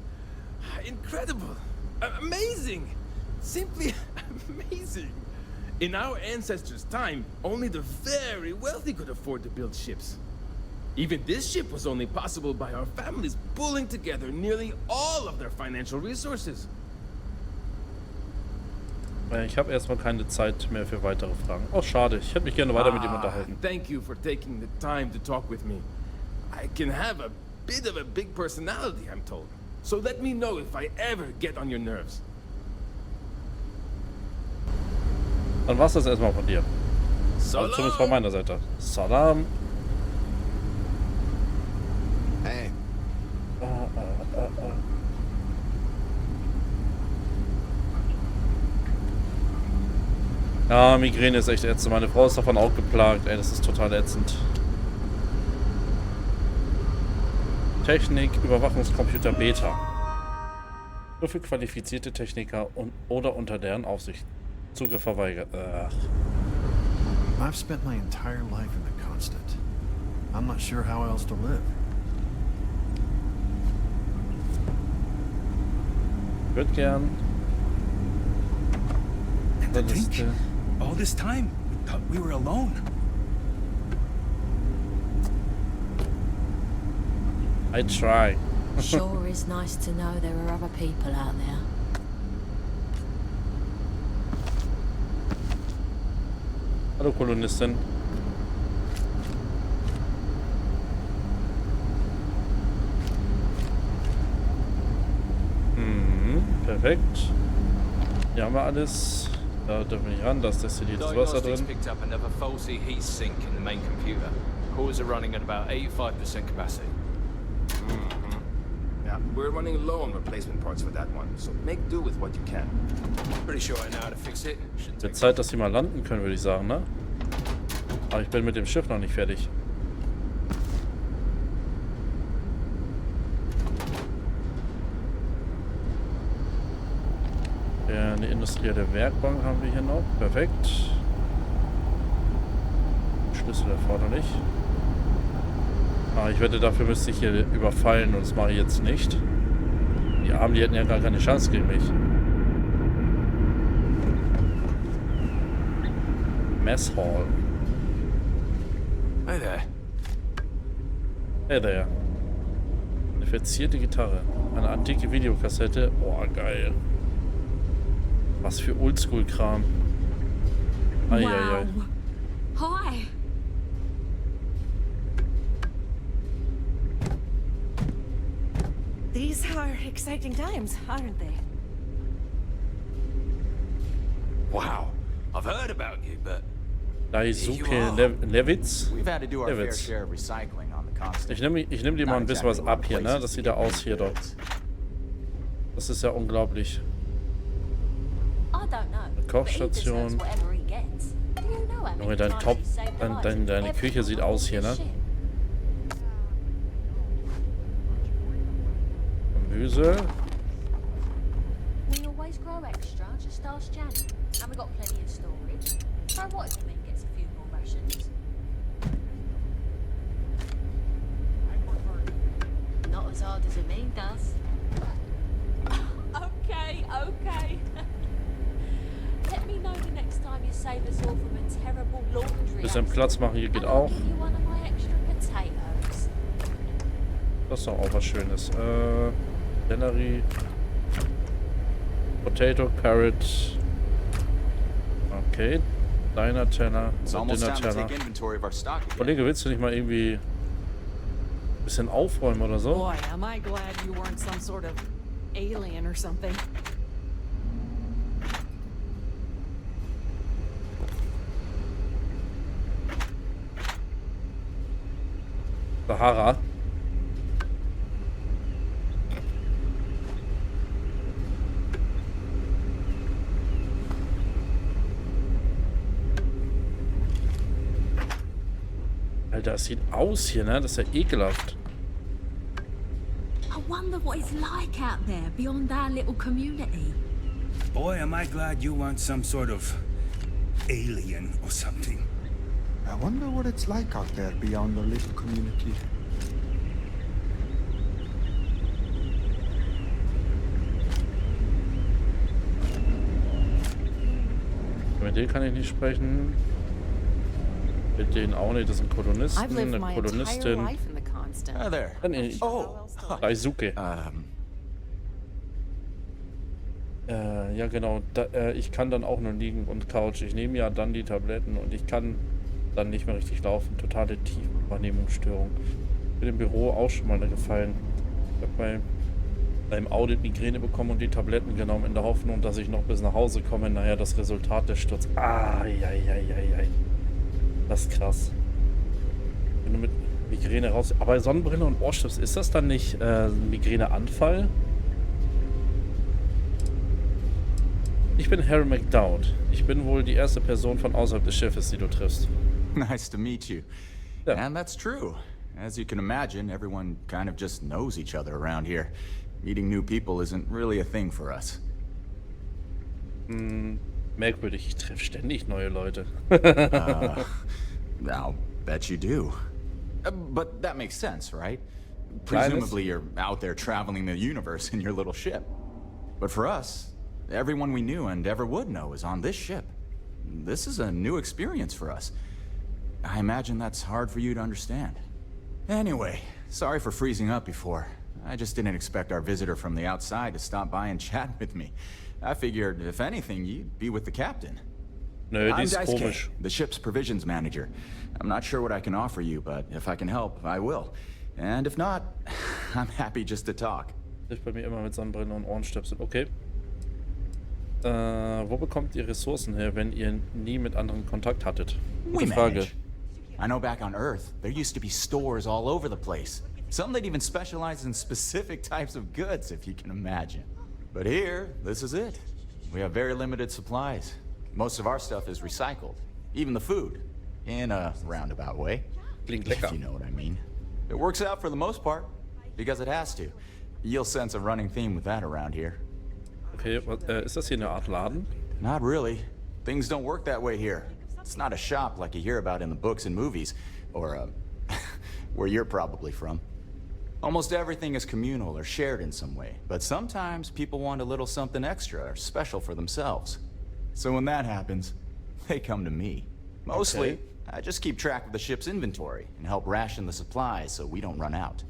Incredible! Amazing! Simply amazing! In our ancestors' time, only the very wealthy could afford to build ships. Even this ship was only possible by our families pulling together nearly all of their financial resources. Ich habe erstmal keine Zeit mehr für weitere Fragen. Oh, schade. Ich hätte mich gerne weiter mit ihm unterhalten. Thank you for taking the time to talk with me. I can have a bit of a big personality, I'm told. So let me know if I ever get on your nerves. Dann war's das erstmal von dir. Also zumindest von meiner Seite. Salam. Hey. Ja, Migräne ist echt ätzend. Meine Frau ist davon auch geplagt. Ey, das ist total ätzend. Technik, Überwachungscomputer Beta. Nur für qualifizierte Techniker oder unter deren Aufsicht. Zugriff verweigert. I've spent my entire life in the Constant. I'm not sure how else to live. Ich würde gern. And to think, all this time, we thought we were alone. I try. Sure is nice to know there are other people out there. Hallo Kolonistin. Perfekt. Hier haben wir alles. Da dürfen wir nicht ran, da ist destilliertes Wasser drin. Picked up another faulty heat sink in the main computer. Cores are running at about 85% capacity. Yeah, we're running low on replacement parts for that one, so make do with what you can. Pretty sure I know how to fix it. Wird Zeit, dass sie mal landen können, würde ich sagen, ne? Aber ich bin mit dem Schiff noch nicht fertig. Eine industrielle Werkbank haben wir hier noch. Perfekt. Schlüssel erforderlich. Ich wette, dafür müsste ich hier überfallen und das mache ich jetzt nicht. Die Armen, die hätten ja gar keine Chance gegen mich. Mess Hall. Hey there. Hey there. Eine verzierte Gitarre. Eine antike Videokassette. Oh, geil. Was für Oldschool-Kram. Eieiei. Wow. Hi. These are exciting times, aren't they? Wow. I've heard about you, but Daisuke Levitz. We've had to do our fair share of recycling on the constant. Ich nehm dir mal ein bisschen was ab hier, ne? Das sieht ja aus hier doch. Das ist ja unglaublich. Kochstation. Junge, deine Küche sieht aus hier, ne? Gemüse. We always grow extra, just ask Janet. And we got plenty of storage. So what if Min gets a few more rations? Not as hard as Min does. Okay. Let me know the next time you save us all from a terrible laundry. Bisschen Platz machen hier geht auch. One of my extra potatoes. Das ist doch auch was Schönes. Celery. Potato, Carrot. Okay. Deiner Teller. Dinner Teller. Kollege, willst du nicht mal irgendwie ein bisschen aufräumen oder so? Boy, am I glad you weren't some sort of alien or something. Sahara. Alter, es sieht aus hier, ne? Das ist ja ekelhaft. I wonder what it's like out there beyond our little community. Boy, am I glad you weren't some sort of alien or something. I wonder what it's like out there beyond the little community. Mit denen kann ich nicht sprechen. Mit denen auch nicht. Das sind Kolonisten, eine Kolonistin. Hi there. Daisuke. Ja genau, ich kann dann auch nur liegen und Couch. Ich nehme ja dann die Tabletten und ich kann dann nicht mehr richtig laufen. Totale Tiefwahrnehmungsstörung. Bin im Büro auch schon mal gefallen. Ich habe beim Audit Migräne bekommen und die Tabletten genommen in der Hoffnung, dass ich noch bis nach Hause komme. Naja, das Resultat der Sturz. Das ist krass. Wenn du mit Migräne raus... Aber Sonnenbrille und Ohrstifts, ist das dann nicht Migräneanfall? Ich bin Harry McDowd. Ich bin wohl die erste Person von außerhalb des Schiffes, die du triffst. Nice to meet you. Yeah. And that's true. As you can imagine, everyone kind of just knows each other around here. Meeting new people isn't really a thing for us. Merkwürdig, ich treffe ständig neue Leute. I'll bet you do. But that makes sense, right? Presumably you're out there traveling the universe in your little ship. But for us, everyone we knew and ever would know is on this ship. This is a new experience for us. I imagine that's hard for you to understand. Anyway, sorry for freezing up before. I just didn't expect our visitor from the outside to stop by and chat with me. I figured, if anything, you'd be with the captain. Nö, die I'm ist Dice K, komisch. the ship's provisions manager. I'm not sure what I can offer you, but if I can help, I will. And if not, I'm happy just to talk. Hilft bei mir immer mit Sonnenbrille und Ohrenstöpsel. Okay. Wo bekommt ihr Ressourcen her, wenn ihr nie mit anderen Kontakt hattet? Gute Frage. I know back on Earth, there used to be stores all over the place. Some that even specialize in specific types of goods, if you can imagine. But here, this is it. We have very limited supplies. Most of our stuff is recycled. Even the food. In a roundabout way. Klingt lecker. If you know what I mean. It works out for the most part. Because it has to. You'll sense a running theme with that around here. Okay, ist das hier eine Art Laden? Not really. Things don't work that way here. It's not a shop like you hear about in the books and movies. Or, where you're probably from. Almost everything is communal or shared in some way. But sometimes people want a little something extra or special for themselves. So when that happens, they come to me. Mostly, okay. I just keep track of the ship's inventory and help ration the supplies so we don't run out.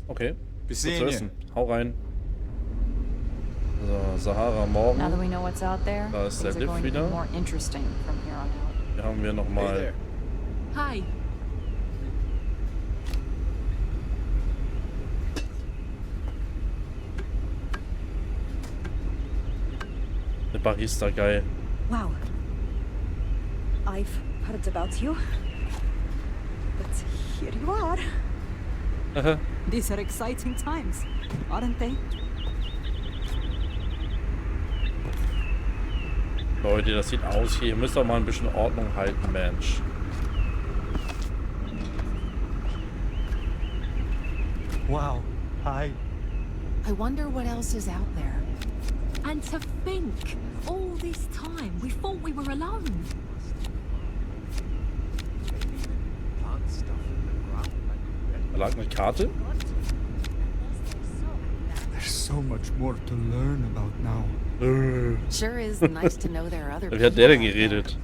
Okay. Bis seeing. Hau rein. So, Sahara morgen. Now that we know what's out there, Da ist der things are Lift going to be wieder. more interesting from here on out. Hier haben wir nochmal. Hi. Eine Barista, geil. Wow. I've heard about you. But here you are. These are exciting times, aren't they? Leute, das sieht aus hier. Ihr müsst doch mal ein bisschen Ordnung halten, Mensch. Wow. Hi. I wonder what else is out there. And to think, all this time, we thought we were alone. Da lag eine Karte. There's so much more to learn about now. Sure is nice to know there are other Wie hat der denn geredet?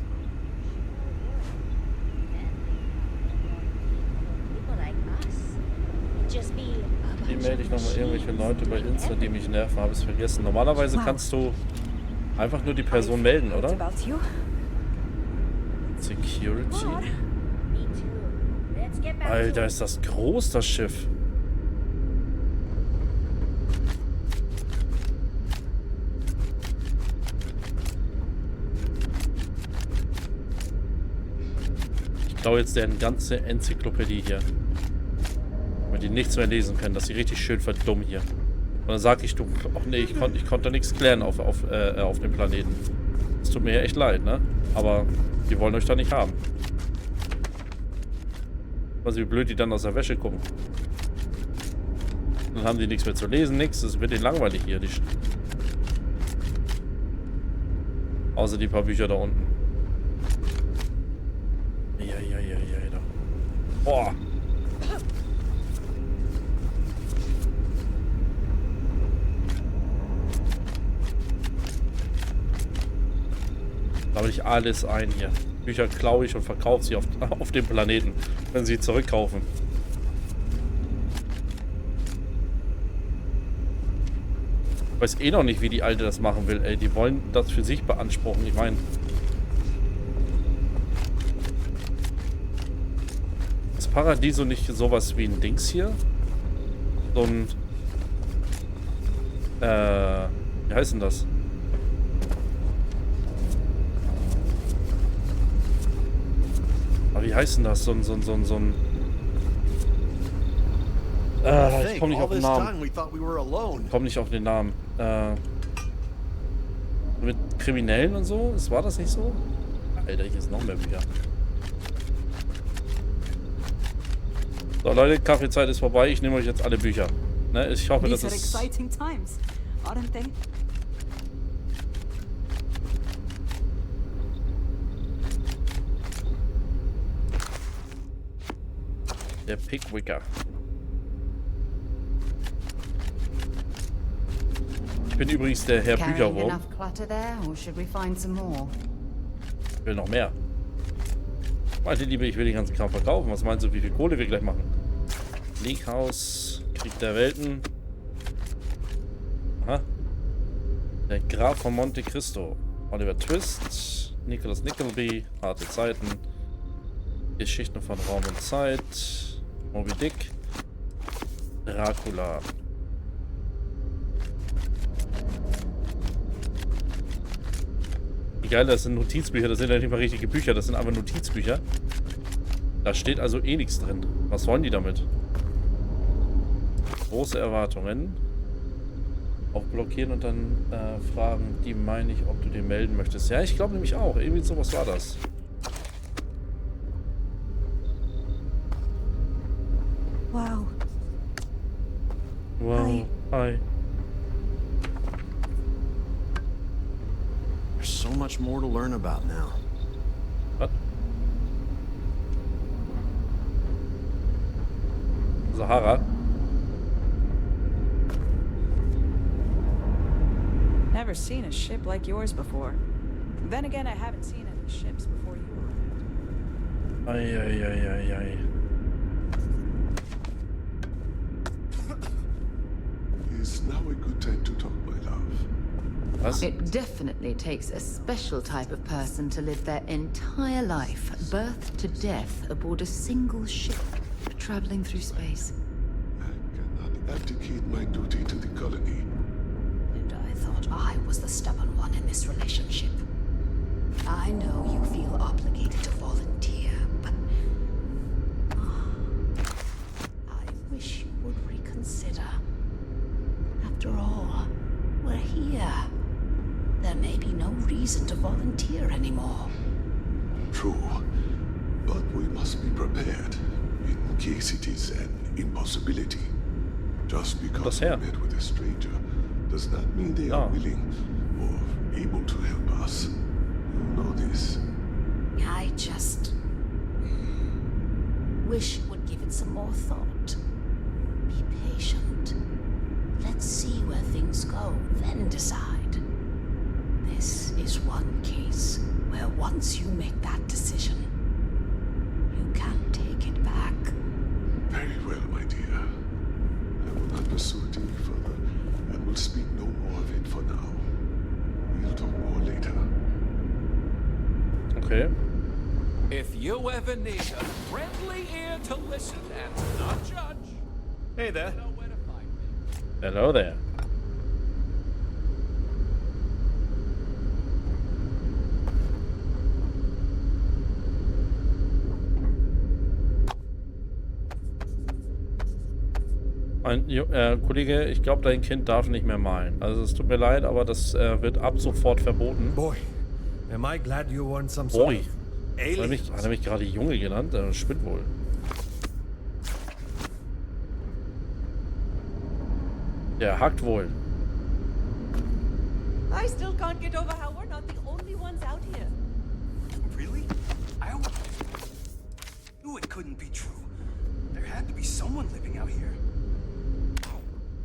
Wie melde ich nochmal irgendwelche Leute bei Insta, die mich nerven? Habe es vergessen. Normalerweise kannst du einfach nur die Person melden, oder? Security. Alter, ist das groß, das Schiff. Ich glaube jetzt deren ganze Enzyklopädie hier. Weil die nichts mehr lesen können. Das ist richtig schön verdummt hier. Und dann sag ich, du, ach nee, ich konnte nichts klären auf dem Planeten. Es tut mir ja echt leid, ne? Aber die wollen euch da nicht haben. Also wie blöd die dann aus der Wäsche gucken. Dann haben die nichts mehr zu lesen, nichts. Es wird denen langweilig hier. Außer die paar Bücher da unten. Ja. Da. Boah. Da habe ich alles ein hier. Bücher klaue ich und verkaufe sie auf dem Planeten, wenn sie zurückkaufen. Ich weiß eh noch nicht, wie die Alte das machen will, ey. Die wollen das für sich beanspruchen. Ich meine... Ist Paradiso nicht sowas wie ein Dings hier? So ein... Wie heißt denn das? Aber wie heißt denn das? So ein... ich komme nicht auf den Namen. Komm nicht auf den Namen. Mit Kriminellen und so? War das nicht so? Alter, hier ist noch mehr Bücher. So, Leute, Kaffeezeit ist vorbei. Ich nehme euch jetzt alle Bücher. Ne? Ich hoffe, das ist... exciting times, aren't they? Der Pickwicker. Ich bin übrigens der Herr Bücherwurm. Ich will noch mehr. Meine Liebe, ich will den ganzen Kram verkaufen. Was meinst du, wie viel Kohle wir gleich machen? Leakhouse, Krieg der Welten. Aha. Der Graf von Monte Cristo. Oliver Twist. Nicholas Nickleby. Harte Zeiten. Geschichten von Raum und Zeit. Moby Dick. Dracula. Wie geil, das sind Notizbücher. Das sind ja nicht mal richtige Bücher. Das sind einfach Notizbücher. Da steht also eh nichts drin. Was wollen die damit? Große Erwartungen. Auf blockieren und dann fragen, die meine ich, ob du dir melden möchtest. Ja, ich glaube nämlich auch. Irgendwie sowas war das. Wow. Wow. Hi. Hi. There's so much more to learn about now. Was? Sahara? Never seen a ship like yours before. Then again, I haven't seen any ships before you arrived. Ei, ei, ei, ei, ei. Is now a good time to talk, my love? Was? It definitely takes a special type of person to live their entire life, birth to death, aboard a single ship, traveling through space. I cannot abdicate my duty to the colony. And I thought I was the stubborn one in this relationship. I know you feel obligated to volunteer, but I wish you would reconsider. After all, we're here. There may be no reason to volunteer anymore. True, but we must be prepared in case it is an impossibility. Just because we met with a stranger does not mean they are willing or able to help us. You know this. I just wish you would give it some more thought. Be patient. Let's see where things go, then decide. This is one case where once you make that decision, you can't take it back. Very well, my dear. I will not pursue it any further, and will speak no more of it for now. We'll talk more later. Okay. If you ever need a friendly ear to listen and to not judge, Hey there. know where to find me. Hello there. Kollege, ich glaube, dein Kind darf nicht mehr malen. Also es tut mir leid, aber das wird ab sofort verboten. Boy, am I glad you weren't some sort Boy. of Hat er mich gerade Junge genannt? Das spinnt wohl. Der hackt wohl. I still can't get over how we're not the only ones out here. Really? I always knew it couldn't be true. There had to be someone living out here.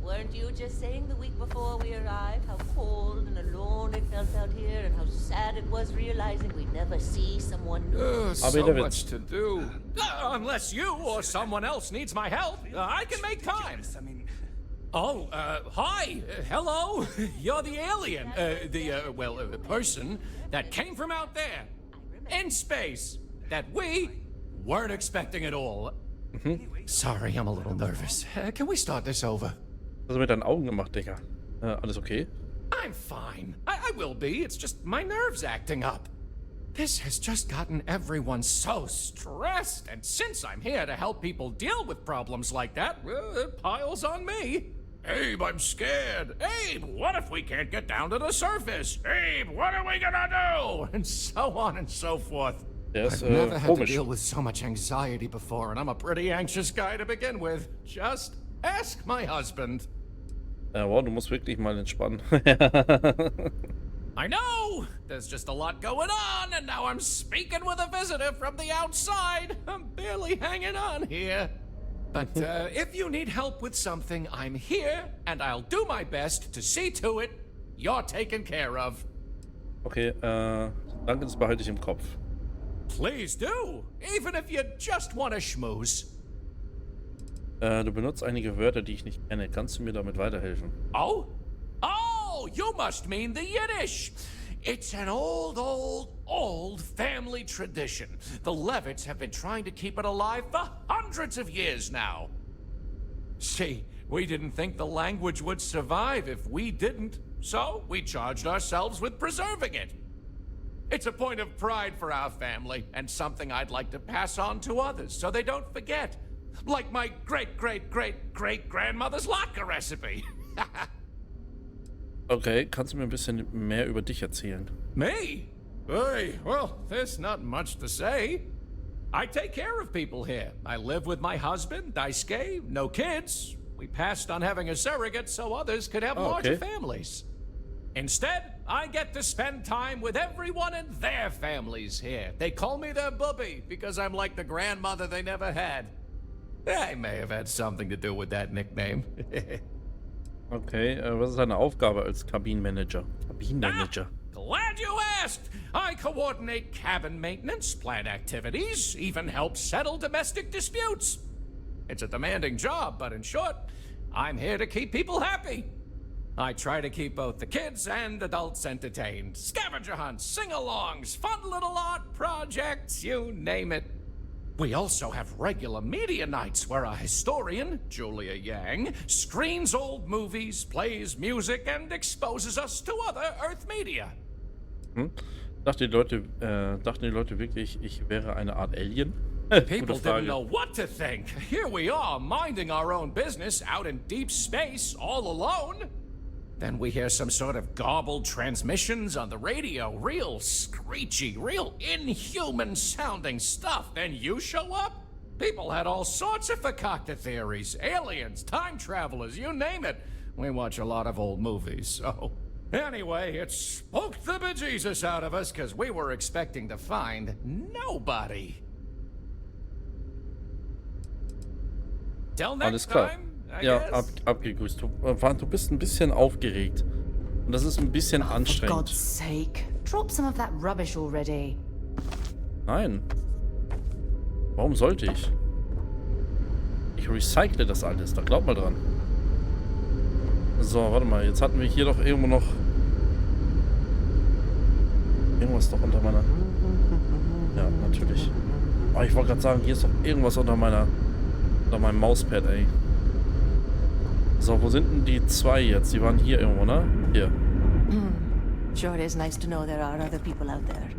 Weren't you just saying the week before we arrived how cold and alone it felt out here and how sad it was realizing we'd never see someone new? So much to do. Unless you or someone else needs my help, I can make time. Oh, hi. Hello. You're the alien. The person that came from out there. In space. That we weren't expecting at all. Sorry, I'm a little nervous. Can we start this over? Was hast du mit deinen Augen gemacht, Digga? Alles okay? I'm fine. I will be. It's just my nerves acting up. This has just gotten everyone so stressed, and since I'm here to help people deal with problems like that, it piles on me. Abe, I'm scared. Abe, what if we can't get down to the surface? Abe, what are we gonna do? And so on and so forth. Yes, I've never had to deal with so much anxiety before, and I'm a pretty anxious guy to begin with. Just ask my husband. Wow, du musst wirklich mal entspannen. I know! There's just a lot going on, and now I'm speaking with a visitor from the outside. I'm barely hanging on here. But if you need help with something, I'm here, and I'll do my best to see to it you're taken care of. Okay, danke, das behalte ich im Kopf. Please do, even if you just want to schmooze. Du benutzt einige Wörter, die ich nicht kenne. Kannst du mir damit weiterhelfen? Oh? Oh, you must mean the Yiddish. It's an old family tradition. The Levitts have been trying to keep it alive for hundreds of years now. See, we didn't think the language would survive if we didn't, so we charged ourselves with preserving it. It's a point of pride for our family, and something I'd like to pass on to others so they don't forget. Like my great-great-great-great-grandmother's latke recipe. Okay, kannst du mir ein bisschen mehr über dich erzählen? Me? Hey, well, there's not much to say. I take care of people here. I live with my husband, Daisuke, no kids. We passed on having a surrogate so others could have larger families. Instead, I get to spend time with everyone in their families here. They call me their bubby because I'm like the grandmother they never had. I may have had something to do with that nickname. Okay, was ist deine Aufgabe als Kabinenmanager? Kabinenmanager. Glad you asked! I coordinate cabin maintenance, plan activities, even help settle domestic disputes. It's a demanding job, but in short, I'm here to keep people happy. I try to keep both the kids and adults entertained. Scavenger hunts, sing-alongs, fun little art projects, you name it. We also have regular media nights where a historian, Julia Yang, screens old movies, plays music, and exposes us to other Earth media. Dachten die Leute wirklich, ich wäre eine Art Alien? People didn't know what to think. Here we are, minding our own business out in deep space, all alone. Then we hear some sort of garbled transmissions on the radio. Real screechy, real inhuman sounding stuff. Then you show up? People had all sorts of fakakta theories. Aliens, time travelers, you name it. We watch a lot of old movies, so... Anyway, it spooked the bejesus out of us because we were expecting to find nobody. Till next time. Ja, abgegrüßt. Du bist ein bisschen aufgeregt. Und das ist ein bisschen anstrengend. For God's sake, drop some of that rubbish already. Nein. Warum sollte ich? Ich recycle das alles, da glaub mal dran. So, warte mal, jetzt hatten wir hier doch irgendwo noch... Irgendwas doch unter meiner... Ja, natürlich. Oh, ich wollte gerade sagen, hier ist doch irgendwas unter meinem Mauspad, ey. So, wo sind denn die zwei jetzt? Die waren hier irgendwo, ne? Hier. Sure it is nice to know there are other people out there.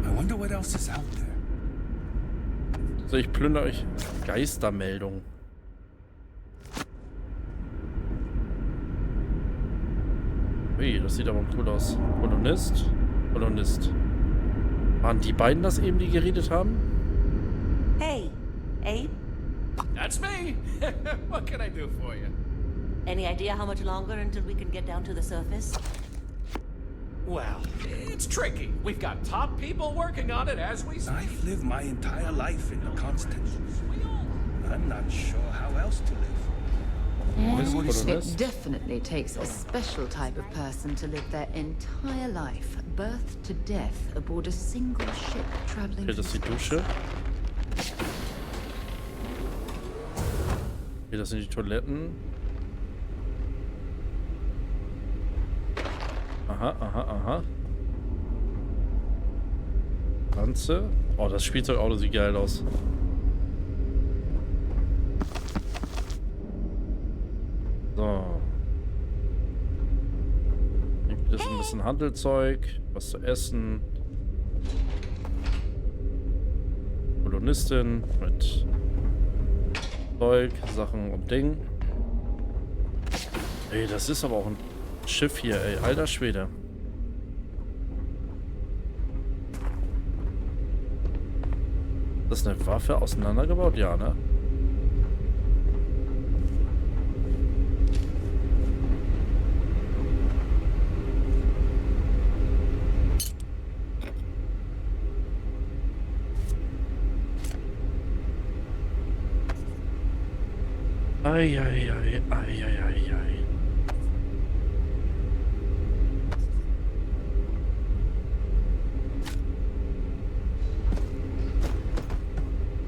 I wonder what else is out there. So, ich plündere euch. Geistermeldung. Ui, das sieht aber cool aus. Kolonist. Waren die beiden das eben, die geredet haben? Hey, Abe? That's me. What can I do for you? Any idea how much longer until we can get down to the surface? Well, it's tricky. We've got top people working on it as we speak. I've lived my entire life in the constant. I'm not sure how else to live. It definitely takes a special type of person to live their entire life, birth to death, aboard a single ship traveling. Hier, das ist die Dusche. Hier, das sind die Toiletten. Aha. Ganze. Oh, das Spielzeugauto sieht geil aus. So. Hier gibt es ein bisschen Handelzeug, was zu essen. Kolonistin mit Zeug, Sachen und Ding. Ey, das ist aber auch ein Schiff hier, ey. Alter Schwede. Das ist eine Waffe auseinandergebaut? Ja, ne? Ei.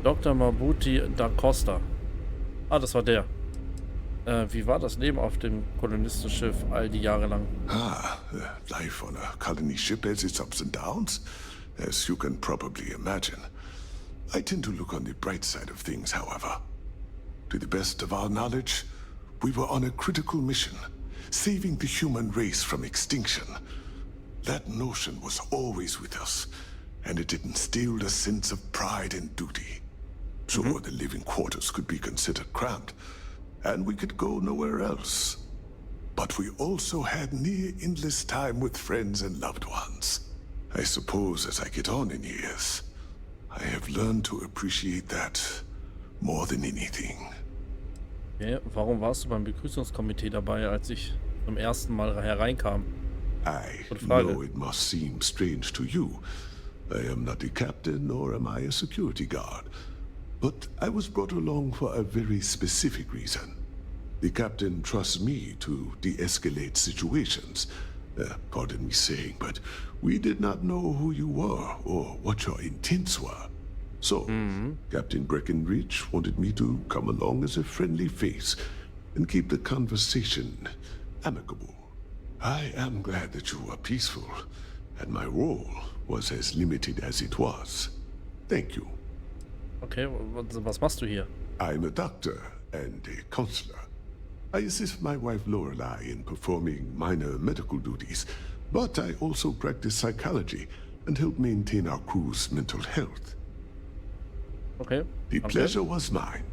Dr. Mabuti da Costa. Ah, das war der. Wie war das Leben auf dem Kolonistenschiff all die Jahre lang? Life on a colony ship has its ups and downs, as you can probably imagine. I tend to look on the bright side of things, however. To the best of our knowledge, we were on a critical mission, saving the human race from extinction. That notion was always with us, and it instilled a sense of pride and duty. Sure, the living quarters could be considered cramped, and we could go nowhere else. But we also had near endless time with friends and loved ones. I suppose as I get on in years, I have learned to appreciate that more than anything. Okay, warum warst du beim Begrüßungskomitee dabei, als ich zum ersten Mal hereinkam? I know it must seem strange to you. I am not a captain, nor am I a security guard. But I was brought along for a very specific reason. The captain trusts me to de-escalate situations. Pardon me saying, but we did not know who you were or what your intents were. So, Captain Breckenridge wanted me to come along as a friendly face and keep the conversation amicable. I am glad that you were peaceful, and my role was as limited as it was. Thank you. Okay, was machst du hier? I'm a doctor and a counselor. I assist my wife Lorelei in performing minor medical duties, but I also practice psychology and help maintain our crew's mental health. Okay. The pleasure was mine.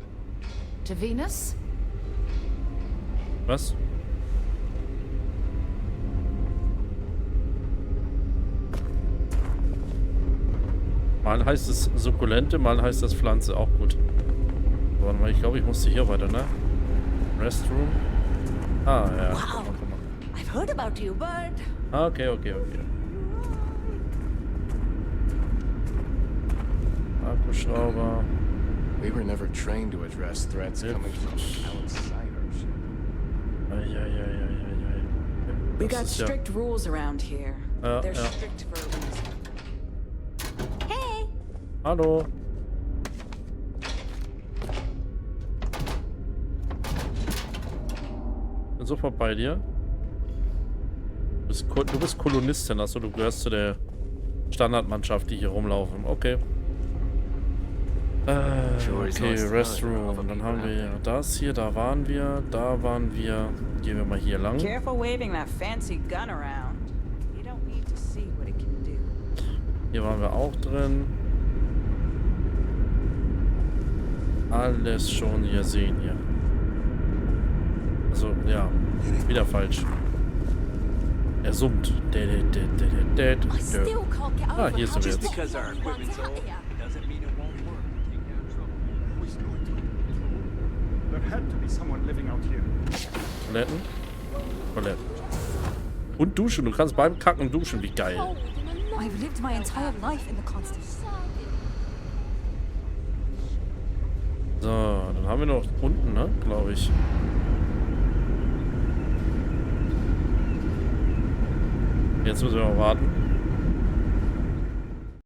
To Venus? Was? Mal heißt es Sukkulente, mal heißt das Pflanze. Auch gut. Warte mal, ich glaube, ich musste hier weiter, ne? Restroom. Ah, ja. Wow. I've heard about you, Bird. Okay. Akkuschrauber. We were never trained to address threats coming from outside our ship. We got strict rules around here. They're strict for a reason. Hey. Hallo. Bin sofort bei dir. Du bist Kolonistin, also du gehörst zu der Standardmannschaft, die hier rumlaufen. Okay. Okay, Restroom. Und dann haben wir ja das hier, da waren wir. Gehen wir mal hier lang. Careful waving that fancy gun around. You don't need to see what it can do. Hier waren wir auch drin. Alles schon hier sehen hier. Also, ja. Wieder falsch. Er summt. Ah, hier sind wir jetzt. Toiletten. Und duschen. Du kannst beim Kacken duschen. Wie geil. I've lived my entire life in the constant. So, dann haben wir noch unten, ne? Glaube ich. Jetzt müssen wir mal warten.